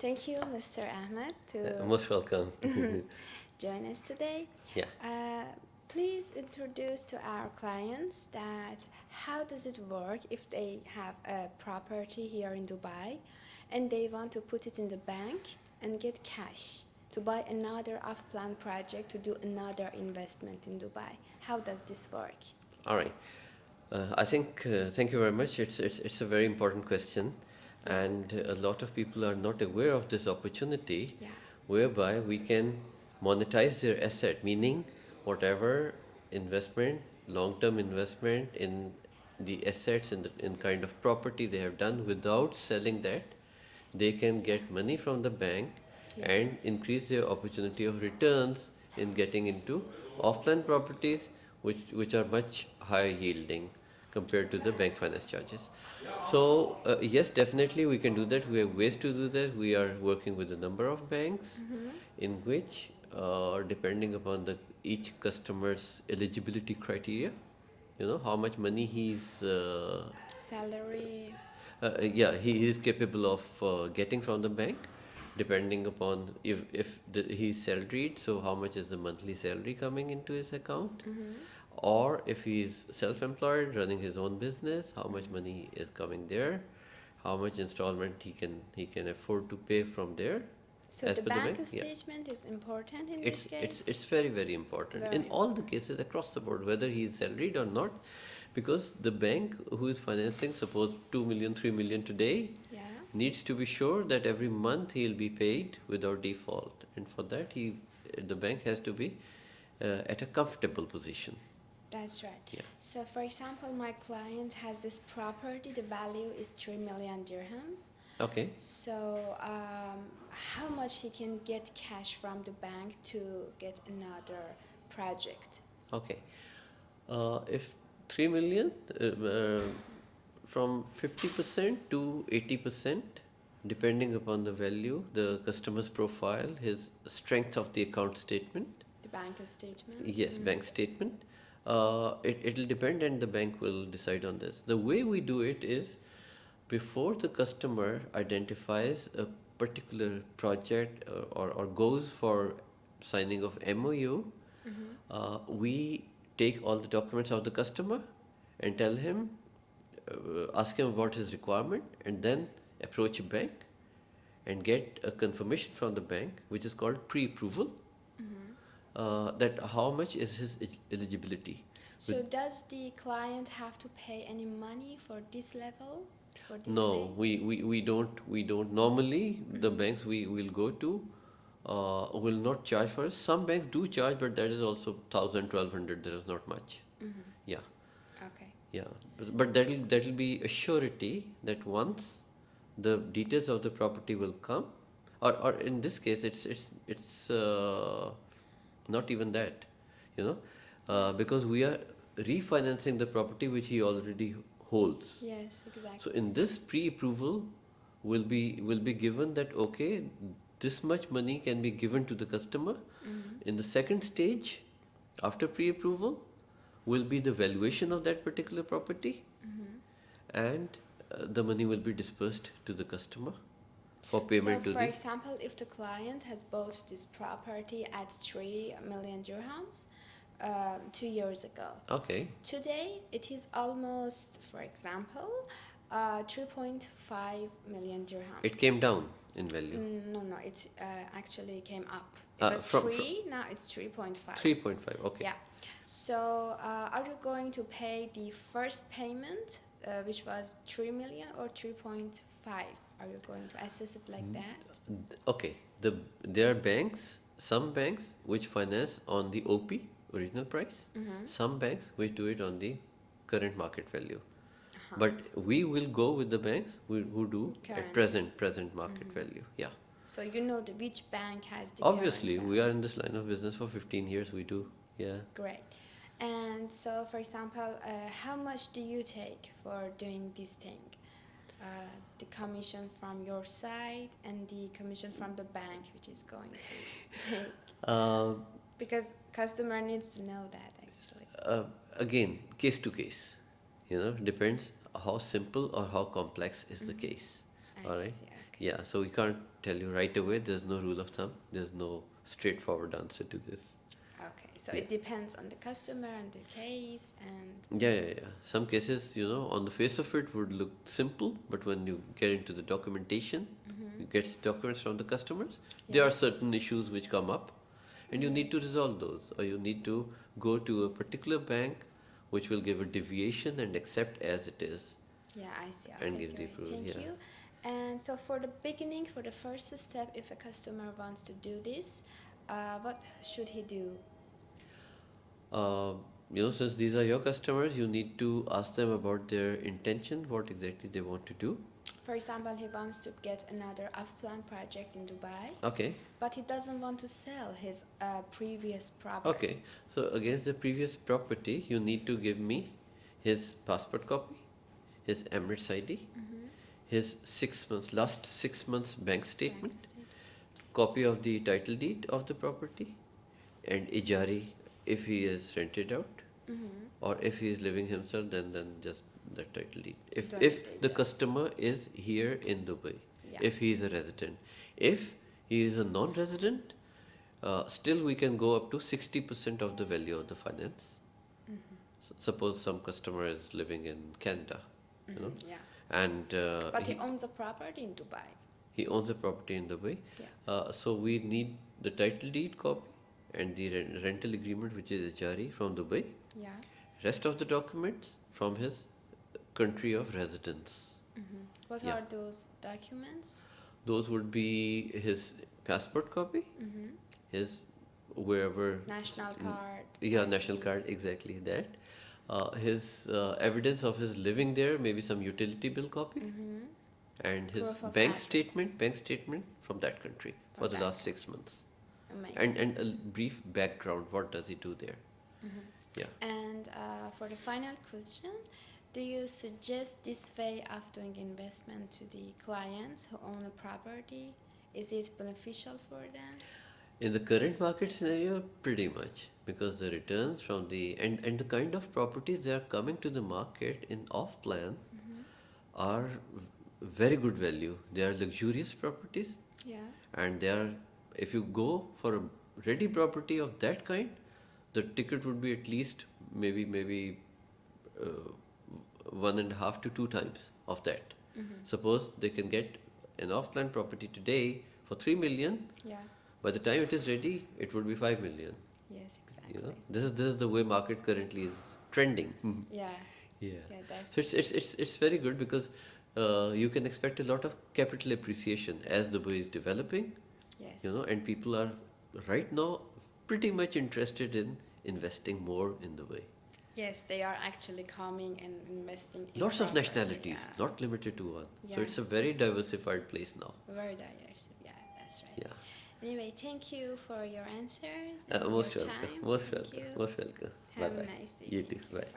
Thank you, Mr. Ahmed, Most welcome. to join us today. Yeah. Uh, Please introduce to our clients that how does it work if they have a property here in Dubai and they want to put it in the bank and get cash to buy another off-plan project to do another investment in Dubai. How does this work? All right. I think thank you very much. It's a very important question, Yeah. and a lot of people are not aware of this opportunity, Yeah. whereby we can monetize their asset, meaning whatever investment, long-term investment in the assets in kind of property they have done without selling that, they can get money from the bank Yes. and increase their opportunity of returns in getting into off-plan properties which are much higher yielding compared to the bank finance charges. So yes, definitely we can do that. We have ways to do that. We are working with a number of banks in which depending upon the each customer's eligibility criteria, how much money Salary. yeah, he is capable of getting from the bank, depending upon if he's salaried, so how much is the monthly salary coming into his account, or if he's self-employed, running his own business, how much money is coming there, how much installment he can afford to pay from there, So as the per the bank bank. Yeah, statement is important in this it's case? it's very very important Very in all the important. cases across the board, whether he is salaried or not, because the bank who is financing, suppose 2 million 3 million today, Yeah, needs to be sure that every month he'll be paid without default, and for that the bank has to be at a comfortable position. that's right. Yeah. So, for example, my client has this property, the value is 3 million dirhams. Okay. So, how much he can get cash from the bank to get another project? Okay. If 3 million, from 50% to 80%, depending upon the value, the customer's profile, his strength of the account statement. The bank statement? Yes, bank statement. It'll depend, and the bank will decide on this. The way we do it is, before the customer identifies a particular project or goes for signing of MOU, we take all the documents of the customer and tell him, ask him about his requirement, and then approach a bank and get a confirmation from the bank, which is called pre-approval, that how much is his eligibility. So, does the client have to pay any money for this level, for this No, phase? we don't. Normally, the banks we will go to will not charge for us. Some banks do charge, but that is also 1,000, 1,200. There is not much. Yeah, Okay. yeah. But that'll be a surety that once the details of the property will come, or in this case, it's not even that, because we are refinancing the property which he already holds. Yes, So exactly. in this pre-approval will be given that, okay, this much money can be given to the customer. In the second stage, after pre-approval, will be the valuation of that particular property, and the money will be dispersed to the customer for So, payment to for the. example, if the client has bought this property at 3 million dirhams 2 years ago, Okay. today it is almost, for example, 3.5 million dirhams. It came down in value. No, it actually came up. It Uh, was from 3, now it's 3.5. 3.5. Okay. Yeah. So, are you going to pay the first payment, which was 3 million or 3.5? Are you going to assess it like that? Okay. There are banks, some banks which finance on the OP, original price. Some banks which do it on the current market value. But we will go with the banks who do at Current. present market value. Yeah. So you know which bank has the Obviously, current we value. are in this line of business for 15 years. We do. Yeah. Great. And so, for example, how much do you take for doing this thing? The commission from your side and the commission from the bank, which is going to take. Uh, Because customer needs to know that actually. Again, case to case. Depends how simple or how complex is the case. I All right. see. Okay. Yeah, so we can't tell you right away. There's no rule of thumb. There's no straightforward answer to this. Okay, so Yeah. it depends on the customer and the case and Yeah. Some cases, on the face of it would look simple, but when you get into the documentation, you get documents from the customers, there yeah. are certain issues which come up, and you need to resolve those, or you need to go to a particular bank which will give a deviation and accept as it is Yeah, I see. and Okay, give the great. approval. Thank Yeah. you. And so for the beginning, for the first step, if a customer wants to do this, what should he do? Uh, since these are your customers, you need to ask them about their intention, what exactly they want to do. For example, he wants to get another off-plan project in Dubai, Okay. but he doesn't want to sell his previous property. Okay. So against the previous property, you need to give me his passport copy, his Emirates ID, his last 6 months bank statement, copy of the title deed of the property, and ijari if he is rented out, or if he is living himself, then just the title deed. Don't If need the ijara. customer is here in Dubai, Yeah. if he is a resident, if he is a non-resident, still we can go up to 60% of the value of the finance. Suppose some customer is living in Canada, Yeah. and But he owns a property in Dubai. he owns a property in Dubai. Yeah. So we need the title deed copy and the rental agreement, which is Jari from Dubai. Yeah. Rest of the documents from his country of residence. What Yeah. are those documents? Those would be his passport copy, his wherever National card. yeah, national card, exactly that. His evidence of his living there, maybe some utility bill copy, and his Proof of bank address. statement from that country for For the that last 6 months, Amazing. and a brief background. What does he do there? Yeah. And for the final question, do you suggest this way of doing investment to the clients who own a property? Is it beneficial for them? In the current market scenario, pretty much, because the returns from the and the kind of properties that are coming to the market in off plan are very good value. They are luxurious properties, Yeah. and they are, if you go for a ready property of that kind, the ticket would be at least maybe uh, 1.5 to 2 times of that. Suppose they can get an off-plan property today for 3 million. Yeah. By the time it is ready, it would be 5 million. Yes, exactly. This is the way market currently is trending. Yeah. Yeah. Yeah, that's So it's very good because you can expect a lot of capital appreciation as Dubai is developing. yes. And people are right now pretty much interested in investing more in Dubai. Yes, they are actually coming and investing in Lots of property, nationalities, yeah. not limited to one. So Yeah. it's a very diversified place now. Very diverse. Yeah, that's right. Yeah. Anyway, thank you for your answer. Most your welcome. time. Most Thank welcome. you. Most welcome. Have Bye a bye. nice day. You Thank too. you. Bye.